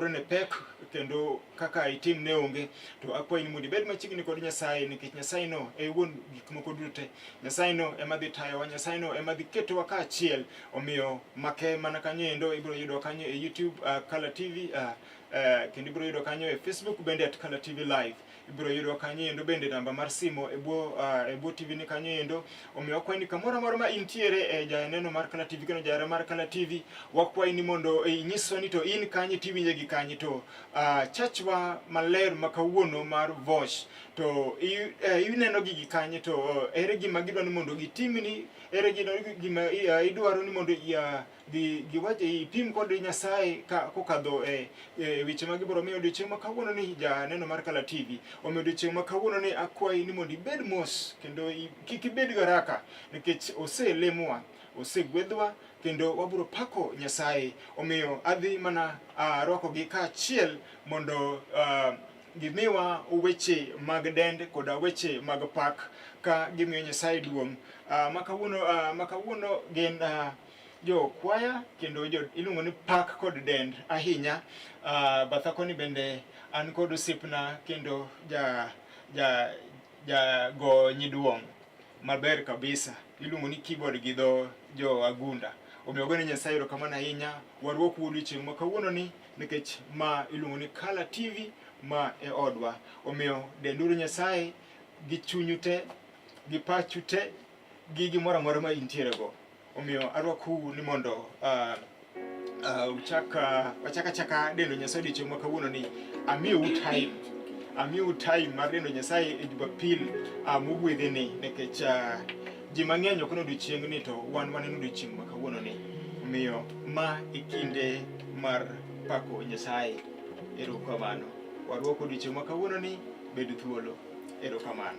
ne pek kendo kaka itim ne onge to akwai ni mondo bed machiegni kod Nyasaye nikech Nyasaye no e wuon gik moko duto. Nyasaye no ema dhi tayowa, Nyasaye no ema dhi ketowa kaachiel. Omiyo make mana kanyo endo ibiro yudo kanyo e YouTube Color TV kendo ibiro yudo kanyo e Facebook bende at Color TV Live. Ibiro yudo kanyo endo bende namba mar simo e bwo TV ni kanyo endo. Omiyo akwai ni kamoro amora ma intiere e janeno mar Color TV kendo jahera mar Color TV, wakwai ni mondo inyiswa ni to in kanyo tiwinje gi kanyo to chachwa maler makawuono mar Vosh to ineno gigi kanyo to ere gima gidwa ni mondo gitimni, ere gima idwaro ni mondo giwache ipim kod Nyasaye kokadho e weche ma gibiro miyo odiochieng' makawuono ni janeno mar Color TV. Omiyo odiochieng' makawuono ni akwai ni mondo ibed mos kendo kik ibed garaka nikech oselemowa, osegwedhwa kendo wabiro pako Nyasaye. Omiyo adhi mana rwako gi kaachiel mondo gimiwa weche mag dend koda weche mag pak ka gimiyo Nyasaye duong'. Makawuono gin jo kwaya kendo iluongo ni pak kod dend ahinya. Batha koni bende an kod osipna kendo go nyiduong' maber kabisa, iluongo ni keyboard gi dho jo Agunda. Omiyo gone Nyasaye erokamano ahinya. Warwok odiochieng' makawuono ni nikech ma iluongo ni Color TV ma e odwa. Omiyo denduru Nyasaye gi chunyu te, gi pachu te, gi gimoro amora ma intiere go. Omiyo arwakou ni mondo wachaka dendo Nyasaye odiochieng' makawuono ni amiyou time mar dendo Nyasaye e Jumapil mogwedhi ni nikech ji mang'eny ok odiochieng' ni to wan waneno odiochieng' makawuono ni. Omiyo ma ikinde mar pako Nyasaye. Erokamano. Warwok odiochieng' makawuono ni, bed thuolo. Erokamano.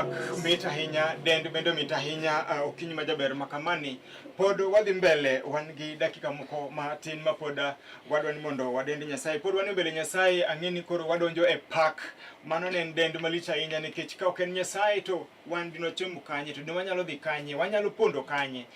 Rwak mita hinya dend bendo mita hinya okinyi majaber makamani pod wadhi mbele wan gi dakika moko matin mapoda wadwa ni mondo wadendi Nyasaye pod wan mbele Nyasaye ang'eni koro wadonjo e pak mano ne dend malich ahinya nikech ka ok en Nyasaye to wan dino chemo kanye to wanyalo dhi kanye wanyalo pondo kanye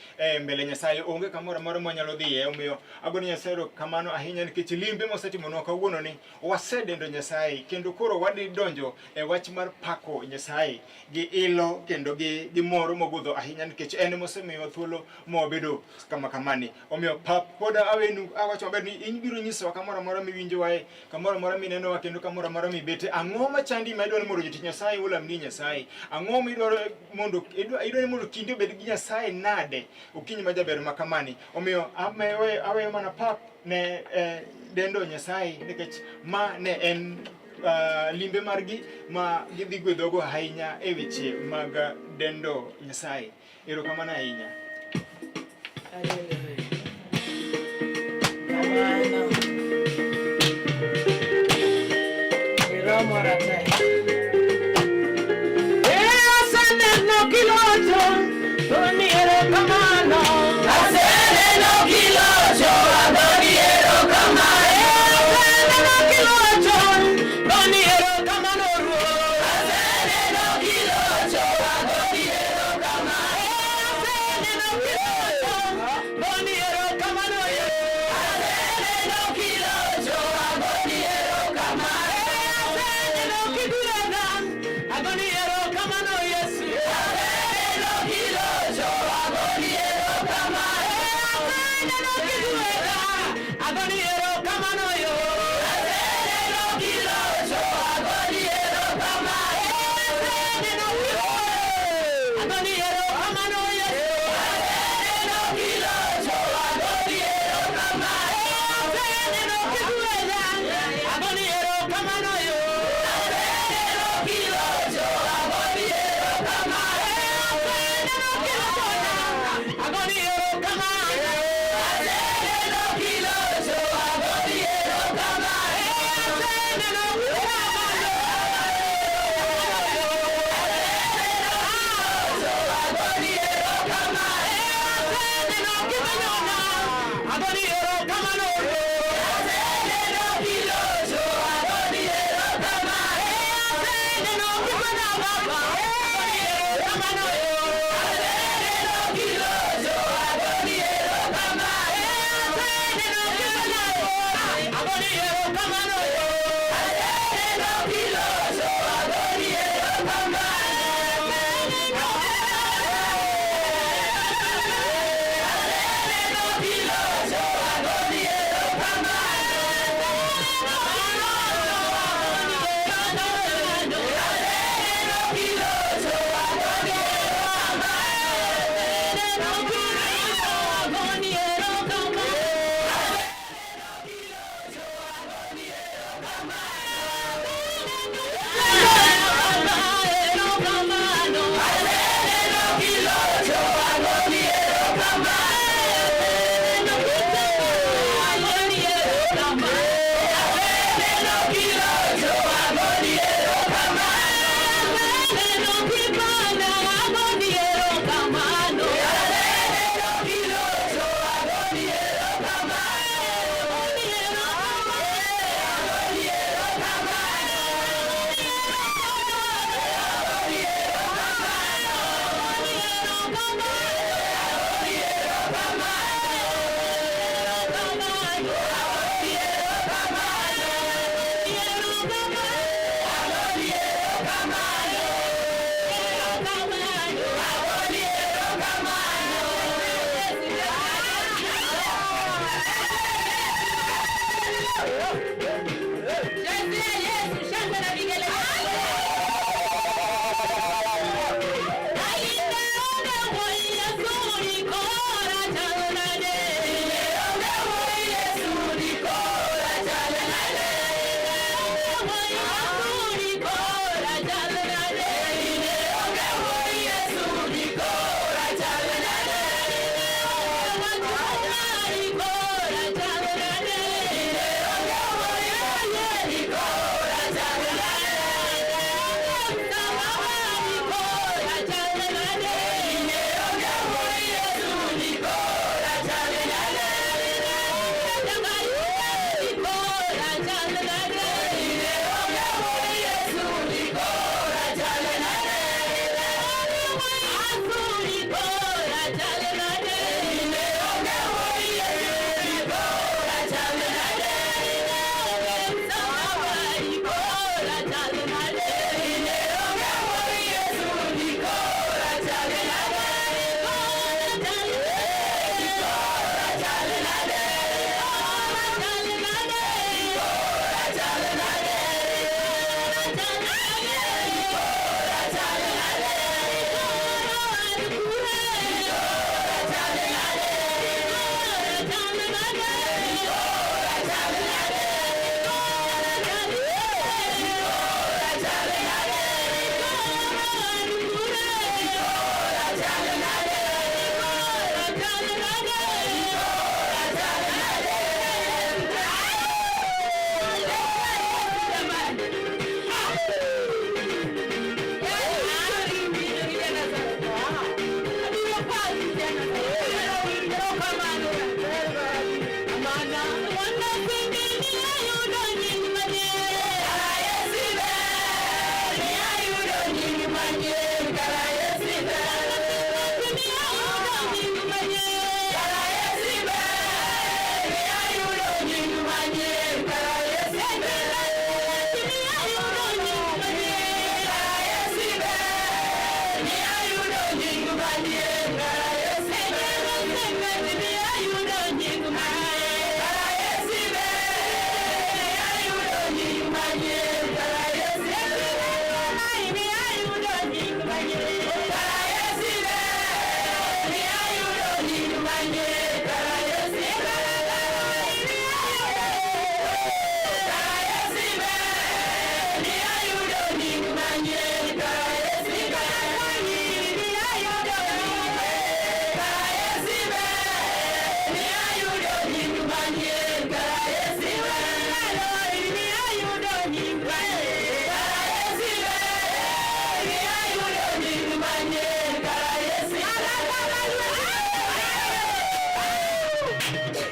mbele Nyasaye onge kamoro amora mwanyalo dhiye omiyo agoni Nyasaye kamano ahinya nikech limbe mosetimonwa kawuono ni wasedendo Nyasaye kendo koro wadhi donjo e wach mar pako Nyasaye gi ilo kendo gi moro mogudho ahinya nikech en mosemiyo thuolo mobedo kama kamani omiyo pap poda awenu awacho maber ni inbiro nyisowa kamoro amora miwinjo wae kamoro amora mineno wa kendo kamoro amora mibete ang'o machandi ma idwaro mondo jiti Nyasaye ulamni Nyasaye ang'o midwaro mondo idwaro mondo kinde obed gi Nyasaye nade okinyi majaber makamani omiyo aweyo mana pap ne dendo Nyasaye nikech ma ne en limbe margi ma gidhi gwedhogo ahinya e weche mag dendo Nyasaye. Erokamano ahinya. Mtazame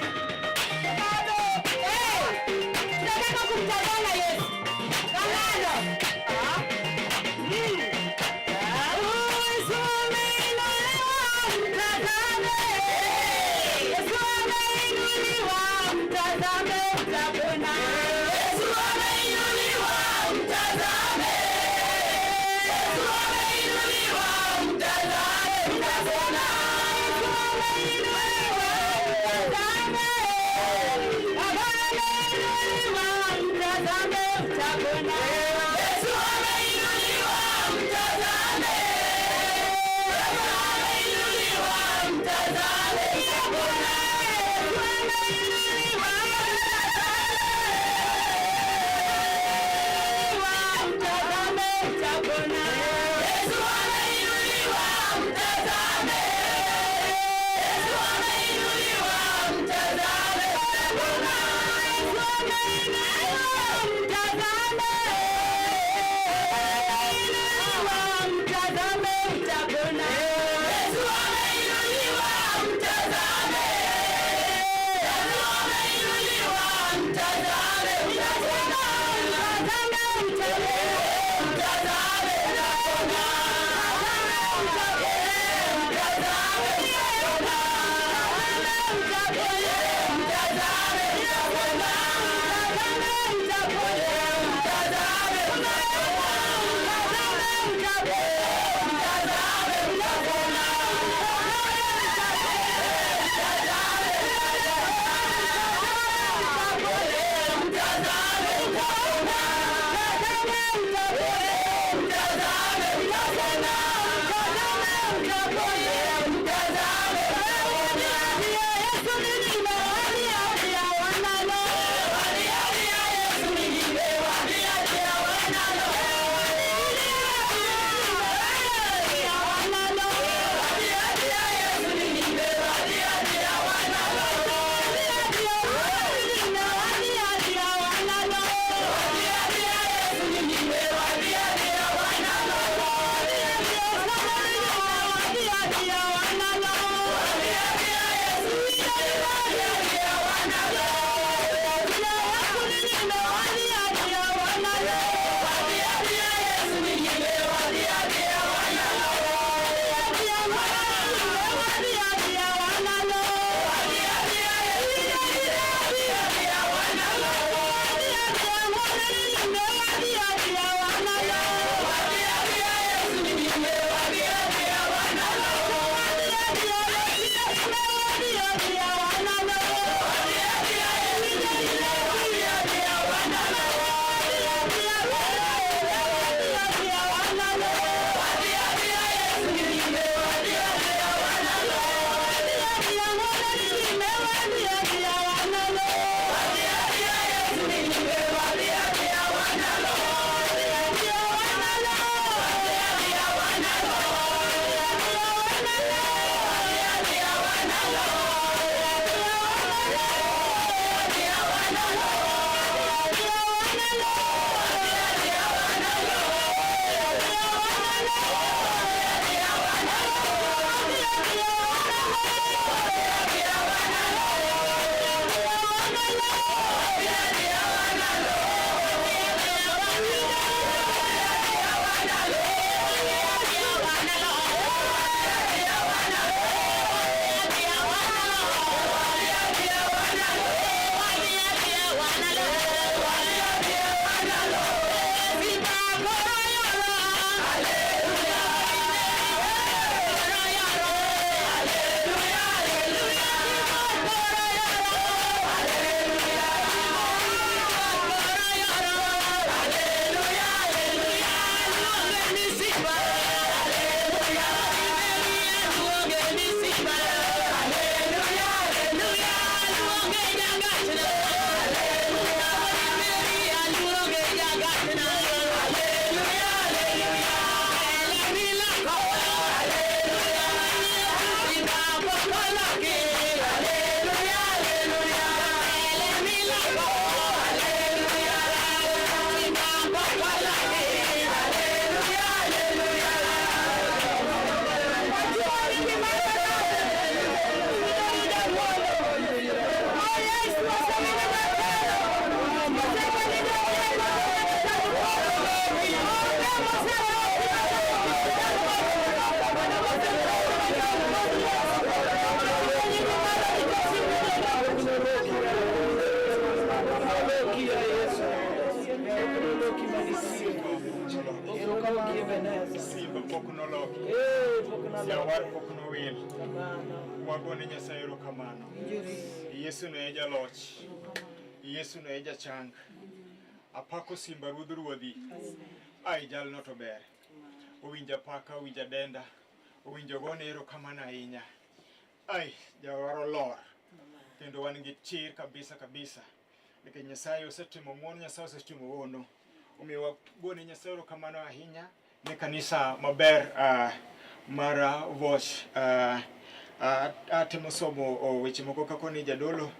Jawar pok nowil. Wagone Nyasaye erokamano. Yesu ne e jaloch. Yesu ne e jachang. Apako simba ruodh ruodhi. Ai jalno to ber. Owinja paka, owinja denda. Owinjo gone erokamano ahinya. Ai jawar olor. Kendo wan gi chir kabisa. Nikech Nyasaye osetimo ng'wono, Nyasaye osetimo hono. Omiyo wagone Nyasaye erokamano ahinya ne kanisa maber mar Vosh. Atemo somo weche moko kako ni jadolo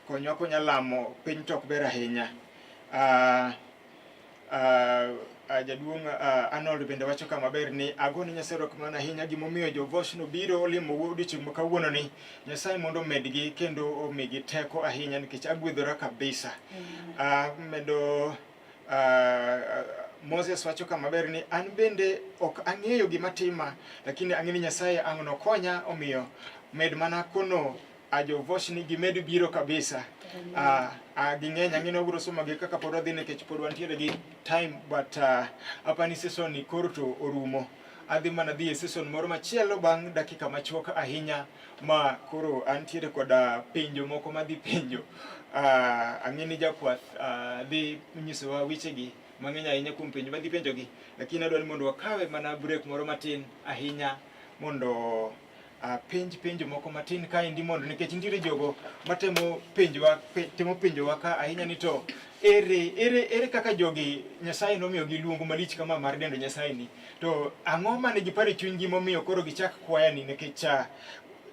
konyo konya lamo piny tok ber ahinya. Jaduong' Arnold bende wacho kama ber ni agone Nyasaye erokamano ahinya gimomiyo jo Vosh no biro limo odiochieng' ma kawuono ni. Nyasaye mondo omedgi kendo omigi teko ahinya nikech agwedhora kabisa. Medo Moses wacho kama ber ni an bende ok ang'eyo gima tima, lakini ang'e ni Nyasaye ang' nokonya, omiyo med mana kono jo Vosh ni gimed biro kabisa. Ging'eny ang'e ni wabiro somo gi kaka pod wadhi nikech pod wantiere gi time, but apani season ni koro to orumo. Adhi mana dhi e season moro machielo bang' dakika machuok ahinya ma koro antiere koda penjo moko madhi penjo. Ang'e ni jakwath dhi nyisowa wechegi mang'eny ahinya kuom penjo madhi penjogi, lakini adwani mondo wakawe mana break moro matin ahinya mondo penjo moko matin kaendi, mondo nikech nitiere jogo matemo penjowa ka ahinya ni to ere kaka jogi Nyasaye nomiyo gi luongo malich kama mar dendo Nyasaye ni, to ang'o mane giparo e chunygi momiyo koro gichak kwayani, nikech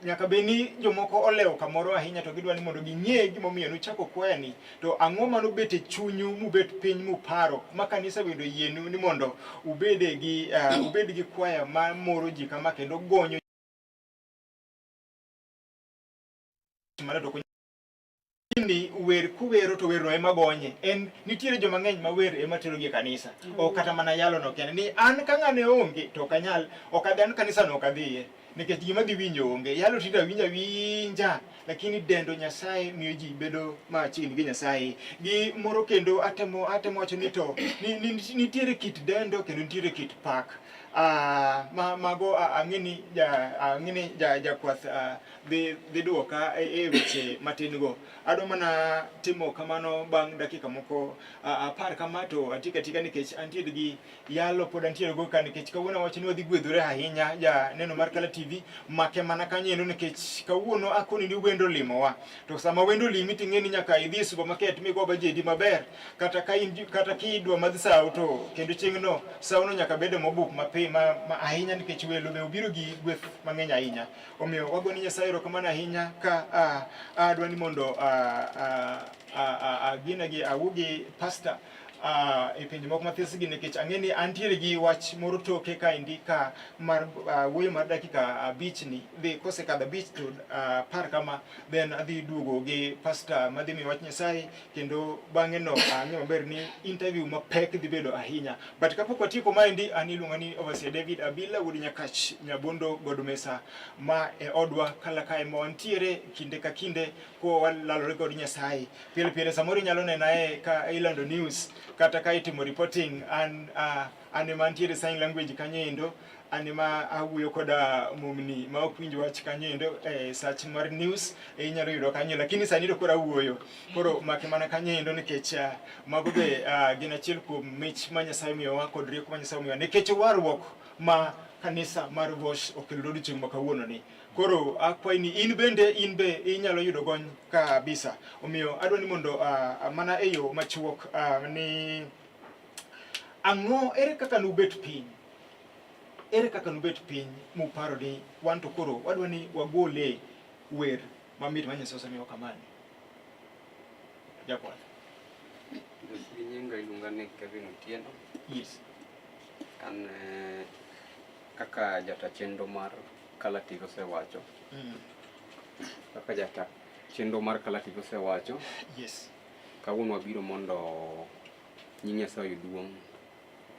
nyaka be ni jomoko olewo kamoro ahinya to gidwani mondo ging'e gimomiyo nuchako kwayani, to ang'o manobet e chunyu mubet piny muparo ma kanisa bende oyienu ni mondo ubed gi kwaya ma moro ji kama kendo gonyo ni wer kuwero to werno ema gonye. Nitiere joma ng'eny ma wer ema tero gi kanisa, o kata mana yalo no kende ni an ka ng'ane onge to ok adhi, an kanisa no ok adhiye nikech gima dhi winjo onge. Yalo tida winja, lakini dendo Nyasaye miyo ji bedo machiegni gi Nyasaye. Gi moro kendo atemo wacho ni to nitiere kit dendo kendo nitiere kit pak. Mago ang'e ni jakwath dhi duoka e weche matin go. Adwa mana timo kamano bang' dakika moko 10 kama, to atika nikech antiere gi yalo pod antiere go ka, nikech kawuono wacho ni wadhi gwedhore ahinya. Neno mar Kala TV make mana kanyo nikech kawuono akoni ni wendo limowa, to sama wendo limi ting'e ni nyaka idhi e supermarket migo bajedi maber, kata kidwa madhi sawo to kendo chieng' no sawo no nyaka bede mobuk ahinya nikech welo be obiro gi gweth mang'eny ahinya. Omiyo wagoni Nyasaye erokamano ahinya ka adwani mondo awuo gi pastor e penjo moko mathis gi, nikech ang'e ni antiere gi wach moro toke kaendi ka mar wuoyo mar dakika 5 ni. Kosekadho 5 to 10 kama, then adhi duogo gi pastor madhi miyo wach Nyasaye, kendo bang'e no ang'e maber ni interview mapek dhi bedo ahinya. But kapok watieko maendi, an iluonga ni Overseer David Abila, wuod Nyakach Nyabondo Godmesa, ma e odwa Kala kae ma wantiere kinde ka kinde ko walalore kod Nyasaye. Pile samoro inyalo nena ka ilando news kata ka itimo reporting, an ema ntiere sign language kanyo, an ema awuoyo koda momni ma ok winj wach kanyo e search mar news inyalo yudo kanyo, lakini sani to koro awuoyo, koro make mana kanyo nikech mago be gin achiel kuom mich ma Nyasaye miyowa kod rieko ma Nyasaye miyowa nikech warruok ma kanisa mar Vosh okelo odiochieng' ma kawuono ni. Koro akwayi ni in be inyalo yudo gony kabisa. Omiyo adwani mondo mana e yo machuok ni ang'o, ere kaka nubet piny muparo ni wan to koro wadwani wagole wer mamit ma Nyasaye osemiyo kamani. Jakwath. Nyinga iluonga ni Kevin Otieno. Yes. An kaka jata chenro mar Kala TV osewacho. Kaka jata chenro mar Kala TV osewacho. Yes. Kawuono wabiro mondo nying Nyasaye duong'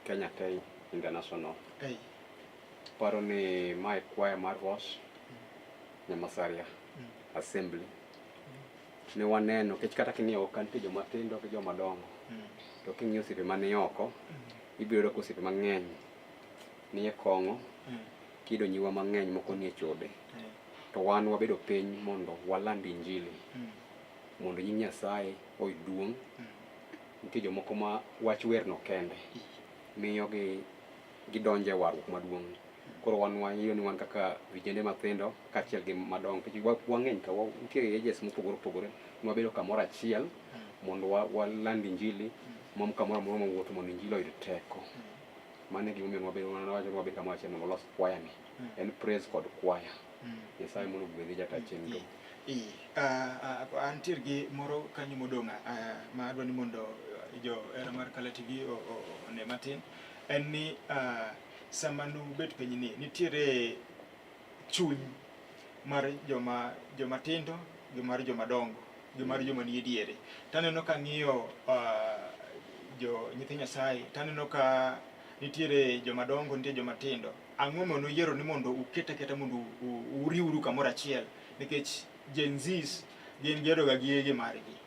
Kenya Tay International. Paro ni mae kwaya mar Vosh Nyamasaria Assembly. Ne waneno kech kata king'iyo kantie joma tindo gi joma dongo. To king'iyo osiepe mane oko, ibiro yudo ka osiepe mang'eny ni e kong'o kido nyiwa mang'eny moko nie chode. To wan wabedo piny mondo waland injili. Mondo nying Nyasaye oyud duong'. Nitie jomoko ma wach werno kende miyo gidonje warruok maduong'. Koro wan wayudo ni wan kaka vijende mathindo kaachiel gi madongo wang'eny ka nitie ages mopogore opogore wabedo kamoro achiel mondo waland injili mom kamoro amora mawuotho mondo injili oyud teko. Mano e gimomiyo wabedo kamoro achiel mondo walos kwaya ni. En praise kod kwaya. Nyasaye mondo ogwedhi jata chenro. Antiere gi moro kanyo modong' ma adwa ni mondo jo era mar Kala TV one matin. En ni sama nubet piny ni nitiere chuny mar joma tindo gi mar joma dongo gi mar joma nie diere. Taneno ka ng'iyo jo nyithi Nyasaye, taneno ka nitiere joma dongo, nitie joma tindo. Ang'o ma noyiero ni mondo uket aketa mondo uriwru kamoro achiel, nikech Gen Zs gin gedo ga gige margi.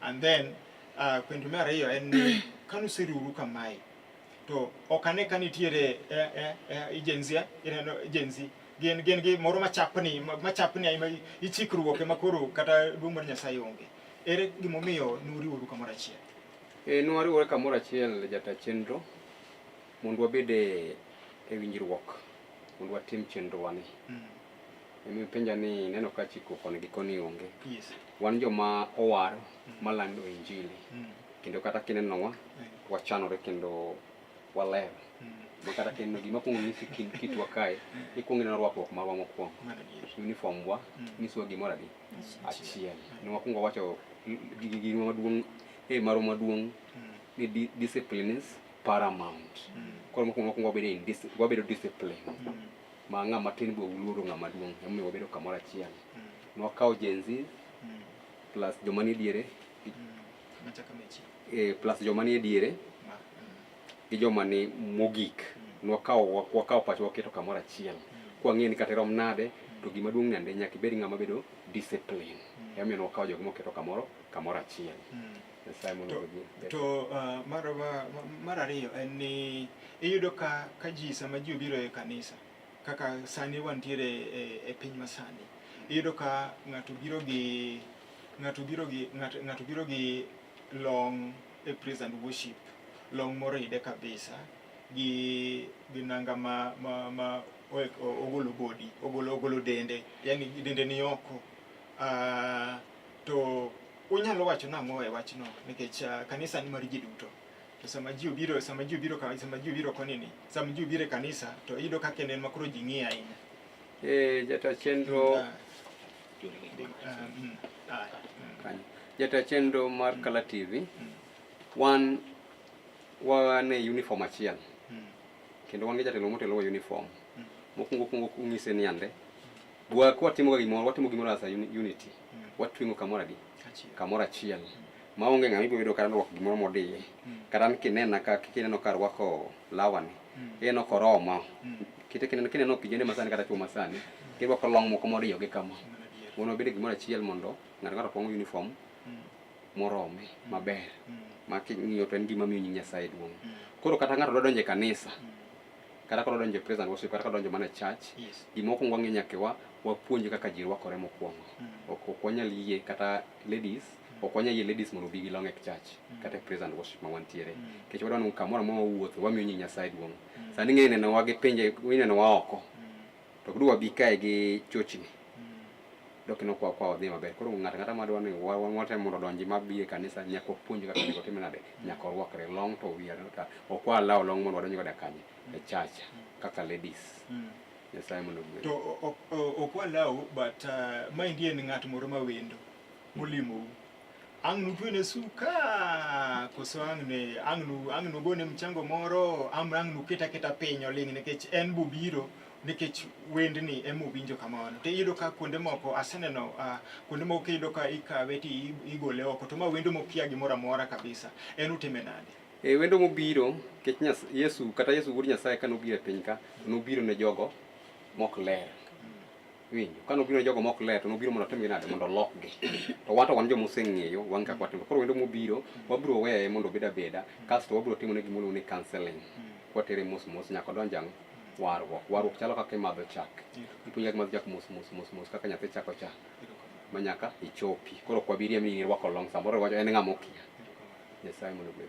And then penjo mar ariyo en ni kanuseriwru kamae to okane ka nitiere Gen Z gin gi moro machapni ma ichikruok ema koro kata duong' mar Nyasaye onge. Ere gimomiyo nuriwru kamoro achiel? Nwariwore kamoro achiel jata chenro mondo wabed e winjruok mondo watim chenro wani. Emi penja ni neno ka chiko koni gi koni onge. Yes. Wan joma owar malando injili. Kendo kata kinenowa wachanore kendo waler. Makata kendo gima kuongo ng'isi kitwa kae ikuongo neno rwakruok marwa mokwongo. Uniform wa nyisowa gimoro adi achiel. Ne wakuongo wacho gima maduong' maro maduong' ni discipline is paramount. Koro mokwongo wabedo discipline. Ma ng'ama tin bo luoro ng'ama duong'. Emiyo wabedo kamoro achiel. Nwakawo Gen Z plus joma nie diere plus joma nie diere gi joma ni mogik. Nwakawo pacho waketo kamoro achiel. Kwa ng'e ni kata rom nade to gima duong' nende nyaka ibed ng'ama bedo discipline. Emiyo nwakawo jogo moketo kamoro achiel. To mar ariyo en ni iyudo ka ji sama ji obiro e kanisa kaka sani wantiere e piny masani, iyudo ka ng'ato biro gi long e praise and worship, long moride kabisa gi nanga ma ogolo body, ogolo dende, yani dende ni oko. To unyalo wacho nang'o e wachno, nikech kanisa ni mar ji duto. To sama ji obiro e kanisa to iyudo ka kendo en makoro ji ng'iyo ahinya. Jata chenro jata chenro mar Kala TV wan e uniform achiel. Kendo wan gi jatelo motelo uniform. Mokwongo ng'ise ni ande kwatimo gimoro as a unity. Watwing'o kamoro achiel. Maonge ng'ama ibiro bedo kata rwako gimoro modiye. Kata kineno ka rwako lawani. En ok oromo. Kineno kijende masani kata chuo masani. Kirwako long moko moriyo gi kama. Mondo obed gimoro achiel mondo ng'ato twang'o uniform morome maber. Ma king'iyo to en gima miyo nying Nyasaye duong'. Koro kata ng'ato donjo e kanisa. Kata koro donjo e praise and worship kata donjo mana e church. Gima mokwongo wang'e nyaka wapuonje kaka ji rwakore mokwongo. Ok wanyal yie kata ladies. Ok wanyal yie ladies mondo obi gi long e church kata praise and worship ma wantiere. Kech wadwa ni kamoro amora wawuotho wamiyo nying Nyasaye duong'. Sani ng'e nenowa gi pinje inenowa oko. To ok dwa bi kae gi chochni. Dok ino kwa odhi maber. Koro ng'ata madwa ni watemo mondo donji mabi e kanisa nyaka wapuonje kaka onego tim nade. Nyaka orwakre long to wiya ka ok walaw long mondo wadonj godo kanye e church kaka ladies. Nyasaye mondo ogwedh. To ok walaw but maendi en ng'at moro mawendo molimou. Ang' nutwene suka koso ang' nugone mchango moro ang' nuketa piny oling' nikech en bubiro nikech wendni emowinjo kamano. To iyudo ka kuonde moko aseneno kuonde moko iyudo ka ikawe ti igole oko to ma wendo mokia gimoro amora kabisa. En utime nade? Wendo mobiro kech Yesu wuod Nyasaye kanobiro e piny ka nobiro ne jogo mok ler. Winjo kanobiro ne jogo mok ler to nobiro mondo otimgi nade mondo olokgi. To wan joma oseng'eyo wan kaka watimo. Koro wendo mobiro wabiro weye mondo obed abeda kasto wabiro timo ne gimoro ni counseling. Kwatere mos nyaka donjang warruok chalo kaka imadho chak. Ipuonja kaka imadho chak mos kaka nyathi chako chak manyaka ichopi. Koro kwa biria mi irwako long samoro wacho en ng'ama okia. Nyasaye mondo obed.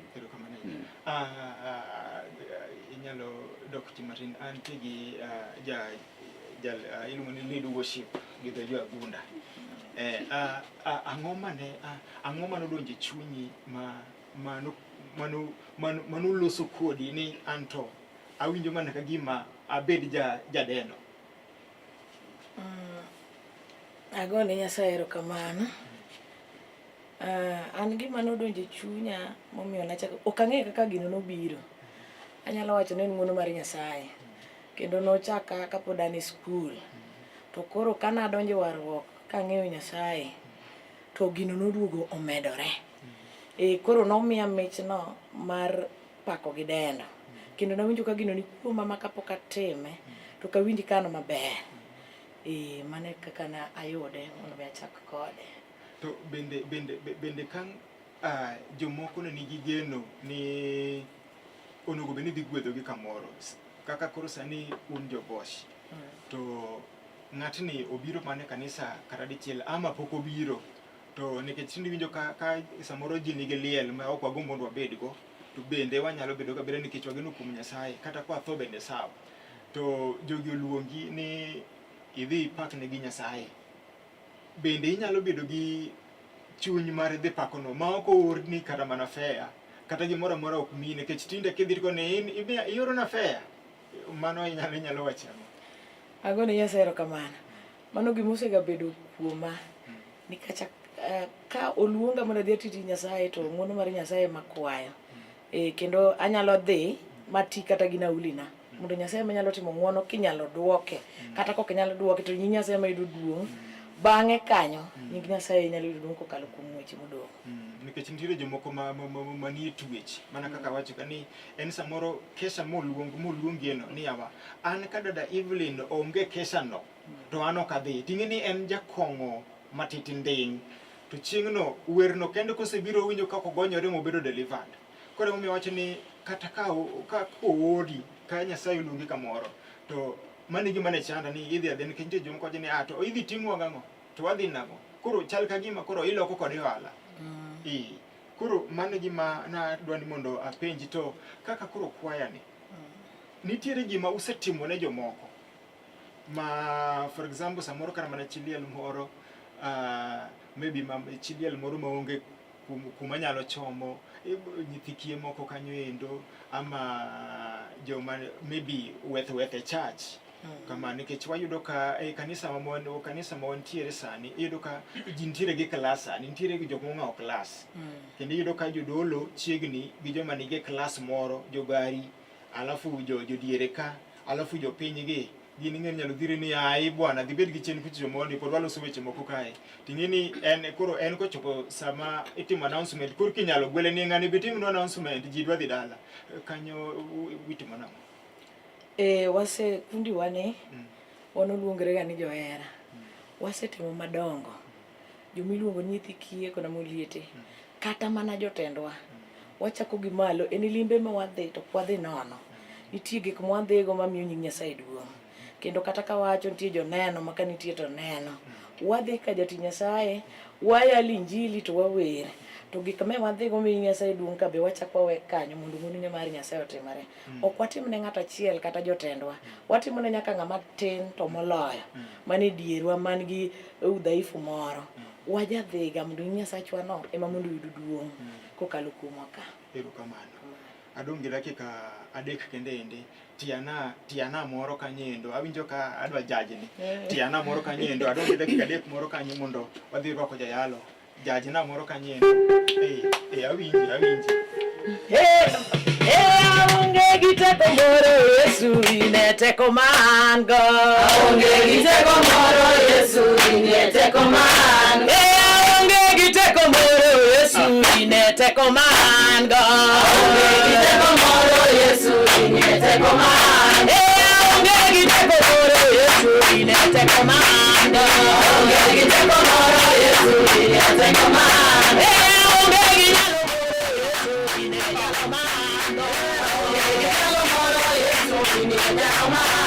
Inyalo dok chimatin antie gi iluongo ni lead worship gi dho jo Agunda. Ang'o mane odonjo e chunyi manoloso kodi ni anto awinjo mana ka gima abed jadeno? Agone Nyasaye erokamano. An gima nodonjo e chunya momiyo nachako ok ang'eyo kaka gino nobiro. Anyalo wacho ni en ng'wono mar Nyasaye kendo nochaka kapod an e skul. To koro kana donjo warruok kang'eyo Nyasaye to gino noduogo omedore. Koro nomiya michno mar pako gi dendo. Kendo nawinjo ka gino ni kuoma ma kapok atime to kawinji kano maber. Mane kaka na ayude mondo achak kode. To bende kan jomoko ne nigi geno ni onego bed ni dhi gwedhogi kamoro kaka koro sani un jobosh to ng'atni obiro mane kanisa kata dichiel ama pok obiro to nikech tinde winjo ka samoro ji nigi liel ma ok wagombo mondo wabedgo to bende wanyalo bedo kabira nikech wageno kuom Nyasaye kata kwa tho bende sawa to jogi oluongi ni idhi ipak negi Nyasaye. Bende inyalo bedo gi chuny mar dhi pakono ma ok oorni kata mana fea kata gimoro amora ok miyi nikech tinde kidhi ko ne in iorona fea mano inyalo wacho ang'o? Agone Nyasaye erokamano. Mano gima osegabedo kuoma nikech ka oluonga mondo adhi atiti Nyasaye to ng'wono mar Nyasaye makwayo. Kendo anyalo dhi mati kata gi naulina mondo Nyasaye manyalo timo ng'wono kinyalo duoke kata kok inyalo duoke to nying Nyasaye ma yudo duong' bang'e kanyo nying Nyasaye nyalo yudo duong' kokalo kuom weche modong'. Nikech nitiere jomoko manie twech mana kaka wacho ka ni en samoro kesa moluongi eno ni yawa an ka dada Evelyn onge kesa no to an ok adhi. Ting'e ni en jakong'o matiti nding' to chieng'no werno kende kosebiro winjo kako gonyore mobedo delivered. Koro omiyo wacho ni kata ka oori ka Nyasaye oluongi kamoro to mane gima ne chanda ni idhi adhi nikech nitie jomoko wacho ni to idhi ting'wa gang'o to wadhi nang'o koro chal ka gima koro iloko kod ohala. Koro mane gima nadwa ni mondo apenji to kaka koro kwayani nitiere gima usetimo ne jomoko ma for example samoro kana mana chiliel moro maybe chiliel moro maonge kuma nyalo chomo nyithi kiye moko kanyo endo ama joma maybe wethe church kama nikech wayudo ka kanisa ma wantiere sani iyudo ka ji nitiere gi klas sani nitiere gi joma ong'awo klas kendo iyudo ka jodolo chiegni gi joma nigi klas moro jogari alafu jodiere ka alafu jopiny gi gin ng'eny nyalo dhiri ni ai bwana dhi bed gi chien kucho mondi pod waloso weche moko kae ting'e ni en kochopo sama itimo announcement koro kinyalo gwele ni ng'ani bitim no announcement ji dwa dhi dala kanyo witimo nang'o? Wase kundi wane wanoluongre ga ni johera wasetimo madongo jomiluongo nyithi kiye kona moliete kata mana jotendwa wachako gi malo en limbe ma wadhi to kwadhi nono nitie gik mwadhigo mamiyo nying Nyasaye duong' kendo kata ka wacho nitie joneno ma ka nitie to neno wadhi ka jati Nyasaye wayalo injili to wawer to gik ma wadhigo miyo Nyasaye duong' ka be wachako wawe kanyo mondo ng'wono mar Nyasaye otimre. Ok watim ne ng'ato achiel kata jotendwa watimo ne nyaka ng'ama tin to moloyo mane dierwa man gi udhaifu moro wajadhiga mondo Nyasaye chwano ema mondo yudo duong' kokalo kuomwa ka. Erokamano. Adong' gi dakika 3 kende ende tiana moro kanyendo awinjo ka adwa jajni tiana moro kanyendo adong' gi dakika 3 moro kanyo mondo wadhi rwako jayalo jajna moro kanyendo awinji aonge gi teko moro Yesu ine teko man go aonge gi teko moro Yesu ine teko man aonge gi teko moro Yesu ine teko man go aonge gi teko moro Yesu ine teko man aonge gi teko moro Yesu ine teko man go aonge gi teko moro Yesu ine teko man aonge gi Come on.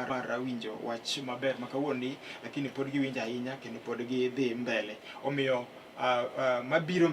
mar winjo wach maber makawuoni, lakini pod giwinjo ahinya kendo pod gidhi mbele, omiyo mabiro mbele